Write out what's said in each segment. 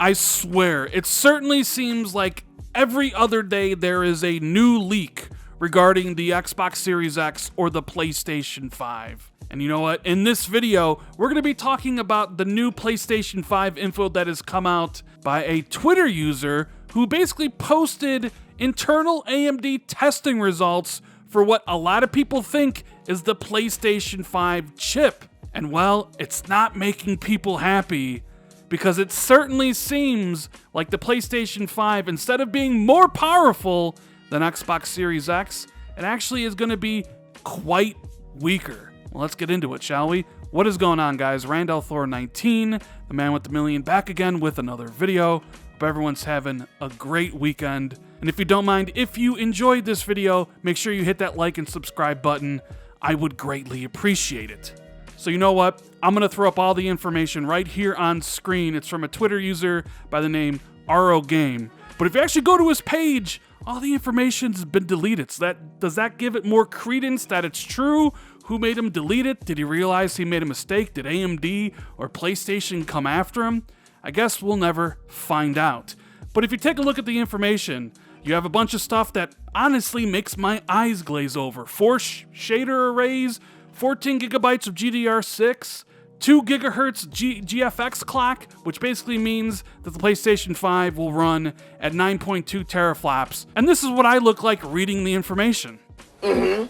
I swear, it certainly seems like every other day there is a new leak regarding the Xbox Series X or the PlayStation 5. And you know what? In this video, we're going to be talking about the new PlayStation 5 info that has come out by a Twitter user who basically posted internal AMD testing results for what a lot of people think is the PlayStation 5 chip. And well, it's not making people happy, because it certainly seems like the PlayStation 5, instead of being more powerful than Xbox Series X, it actually is going to be quite weaker. Well, let's get into it, shall we? What is going on, guys? Randall Thor 19, the man with the million, back again with another video. Hope everyone's having a great weekend. And if you don't mind, if you enjoyed this video, make sure you hit that like and subscribe button. I would greatly appreciate it. So you know what? I'm going to throw up all the information right here on screen. It's from a Twitter user by the name ROGame. But if you actually go to his page, all the information's been deleted. So does that give it more credence that it's true? Who made him delete it? Did he realize he made a mistake? Did AMD or PlayStation come after him? I guess we'll never find out. But if you take a look at the information, you have a bunch of stuff that honestly makes my eyes glaze over. 4 shader arrays, 14 gigabytes of GDR6, 2 gigahertz GFX clock, which basically means that the PlayStation 5 will run at 9.2 teraflops. And this is what I look like reading the information. Oh,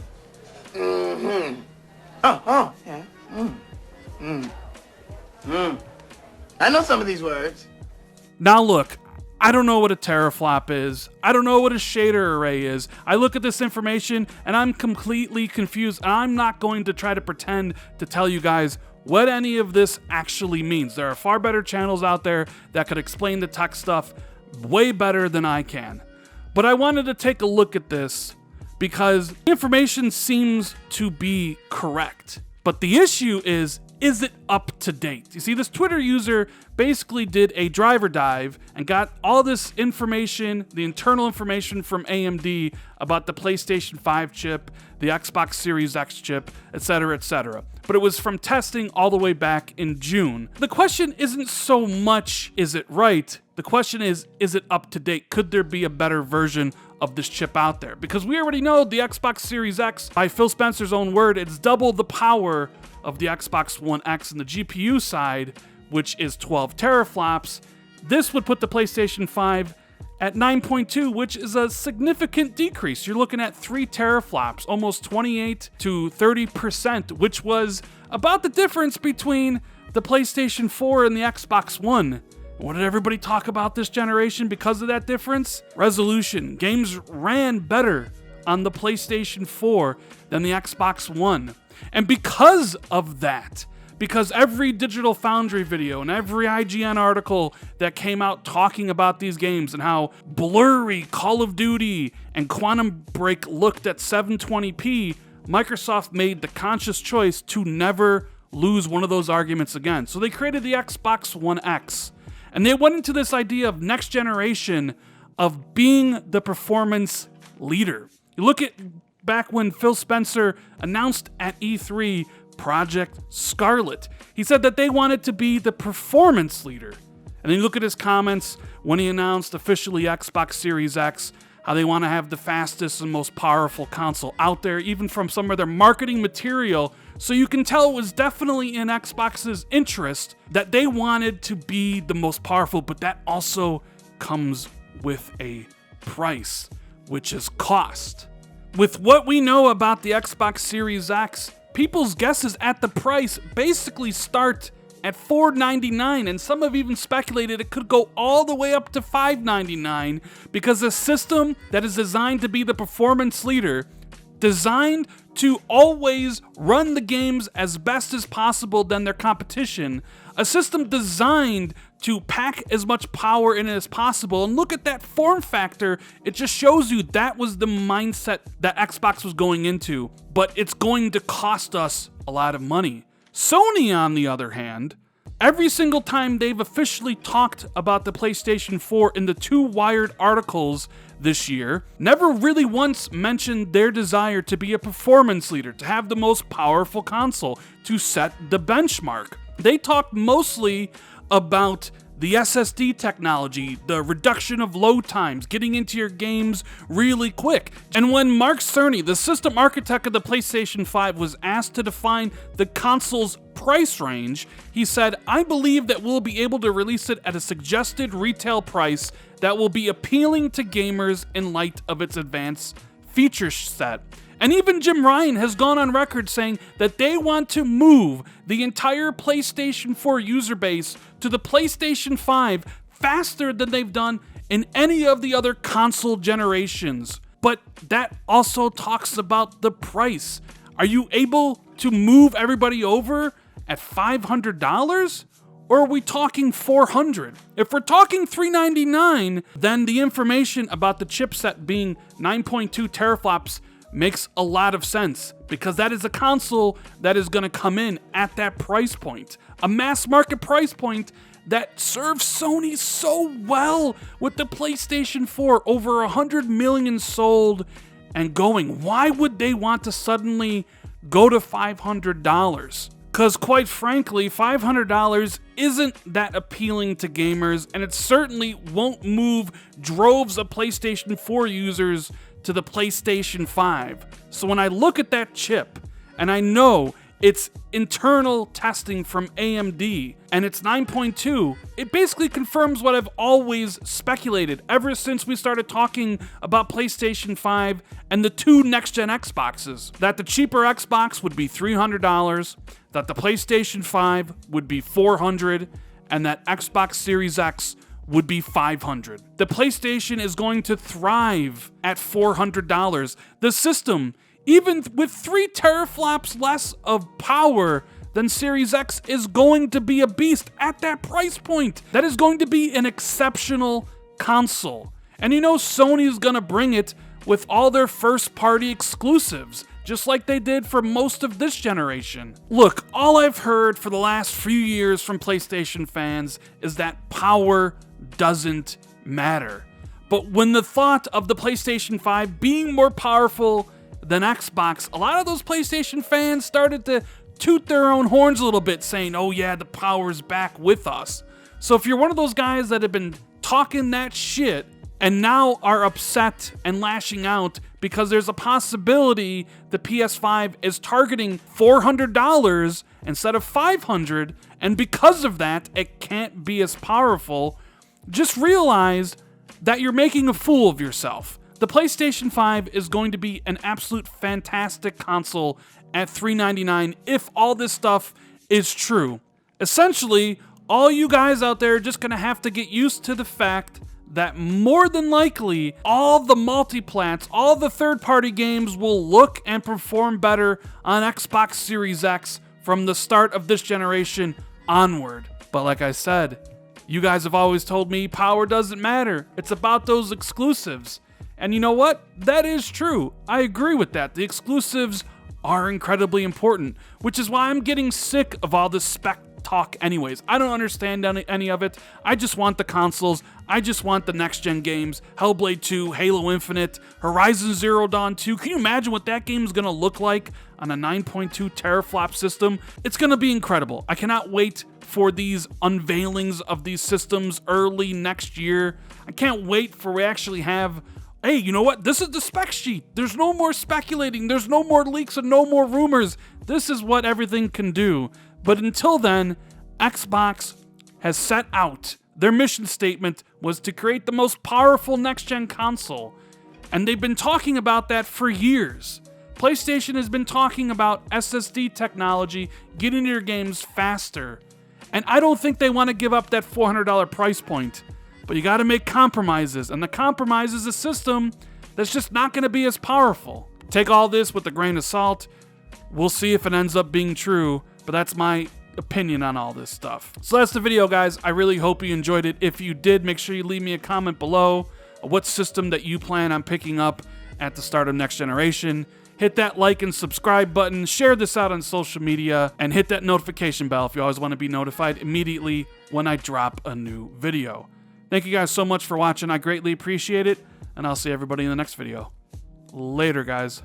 yeah. I know some of these words. Now look, I don't know what a teraflop is. I don't know what a shader array is. I look at this information and I'm completely confused. I'm not going to try to pretend to tell you guys what any of this actually means. There are far better channels out there that could explain the tech stuff way better than I can. But I wanted to take a look at this because the information seems to be correct. But the issue is it up to date? You see, this Twitter user basically did a driver dive and got all this information, the internal information from AMD about the PlayStation 5 chip, the Xbox Series X chip, etc., etc. But it was from testing all the way back in June. The question isn't so much, is it right? The question is it up to date? Could there be a better version of this chip out there? Because we already know the Xbox Series X, by Phil Spencer's own word, it's double the power of the Xbox One X and the GPU side, which is 12 teraflops. This would put the PlayStation 5 at 9.2, which is a significant decrease. You're looking at 3 teraflops, almost 28 to 30%, which was about the difference between the PlayStation 4 and the Xbox One. What did everybody talk about this generation because of that difference? Resolution. Games ran better on the PlayStation 4 than the Xbox One. And because of that, because every Digital Foundry video and every IGN article that came out talking about these games and how blurry Call of Duty and Quantum Break looked at 720p, Microsoft made the conscious choice to never lose one of those arguments again. So they created the Xbox One X. And they went into this idea of next generation of being the performance leader. You look at back when Phil Spencer announced at E3 Project Scarlet. He said that they wanted to be the performance leader. And then you look at his comments when he announced officially Xbox Series X, how they want to have the fastest and most powerful console out there, even from some of their marketing material. So you can tell it was definitely in Xbox's interest that they wanted to be the most powerful, but that also comes with a price, which is cost. With what we know about the Xbox Series X, people's guesses at the price basically start at $499, and some have even speculated it could go all the way up to $599 because a system that is designed to be the performance leader, designed to always run the games as best as possible than their competition, a system designed to pack as much power in it as possible. And look at that form factor. It just shows you that was the mindset that Xbox was going into, but it's going to cost us a lot of money. Sony, on the other hand, every single time they've officially talked about the PlayStation 4 in the 2 Wired articles this year, never really once mentioned their desire to be a performance leader, to have the most powerful console, to set the benchmark. They talked mostly about the SSD technology, the reduction of load times, getting into your games really quick. And when Mark Cerny, the system architect of the PlayStation 5, was asked to define the console's price range, he said, "I believe that we'll be able to release it at a suggested retail price that will be appealing to gamers in light of its advanced feature set." And even Jim Ryan has gone on record saying that they want to move the entire PlayStation 4 user base to the PlayStation 5 faster than they've done in any of the other console generations. But that also talks about the price. Are you able to move everybody over at $500? Or are we talking $400? If we're talking $399, then the information about the chipset being 9.2 teraflops makes a lot of sense, because that is a console that is going to come in at that price point, a mass market price point that serves Sony so well with the PlayStation 4, over 100 million sold and going. Why would they want to suddenly go to $500? Because quite frankly, $500 isn't that appealing to gamers, and it certainly won't move droves of PlayStation 4 users to the PlayStation 5. So when I look at that chip, and I know it's internal testing from AMD, and it's 9.2, it basically confirms what I've always speculated ever since we started talking about PlayStation 5 and the two next-gen Xboxes, that the cheaper Xbox would be $300, that the PlayStation 5 would be $400, and that Xbox Series X would be $500. The PlayStation is going to thrive at $400. The system, even with 3 teraflops less of power than Series X, is going to be a beast at that price point. That is going to be an exceptional console. And you know Sony is going to bring it with all their first-party exclusives, just like they did for most of this generation. Look, all I've heard for the last few years from PlayStation fans is that power doesn't matter. But when the thought of the PlayStation 5 being more powerful than Xbox, a lot of those PlayStation fans started to toot their own horns a little bit, saying, oh yeah, the power's back with us. So if you're one of those guys that have been talking that shit and now are upset and lashing out because there's a possibility the PS5 is targeting $400 instead of $500, and because of that, it can't be as powerful, just realize that you're making a fool of yourself. The PlayStation 5 is going to be an absolute fantastic console at $399 if all this stuff is true. Essentially, all you guys out there are just going to have to get used to the fact that more than likely, all the multiplats, all the third-party games will look and perform better on Xbox Series X from the start of this generation onward. But like I said, you guys have always told me power doesn't matter. It's about those exclusives. And you know what? That is true. I agree with that. The exclusives are incredibly important, which is why I'm getting sick of all this spec talk anyways. I don't understand any of it. I just want the consoles. I just want the next-gen games. Hellblade 2, Halo Infinite, Horizon Zero Dawn 2. Can you imagine what that game is going to look like on a 9.2 teraflop system? It's going to be incredible. I cannot wait for these unveilings of these systems early next year. I can't wait for we actually have, hey, you know what? This is the spec sheet. There's no more speculating. There's no more leaks and no more rumors. This is what everything can do. But until then, Xbox has set out. Their mission statement was to create the most powerful next-gen console. And they've been talking about that for years. PlayStation has been talking about SSD technology, getting your games faster. And I don't think they want to give up that $400 price point. But you got to make compromises. And the compromise is a system that's just not going to be as powerful. Take all this with a grain of salt. We'll see if it ends up being true. But that's my opinion on all this stuff. So that's the video, guys. I really hope you enjoyed it. If you did, make sure you leave me a comment below what system that you plan on picking up at the start of next generation. Hit that like and subscribe button, share this out on social media, and hit that notification bell if you always want to be notified immediately when I drop a new video. Thank you guys so much for watching. I greatly appreciate it, and I'll see everybody in the next video. Later, guys.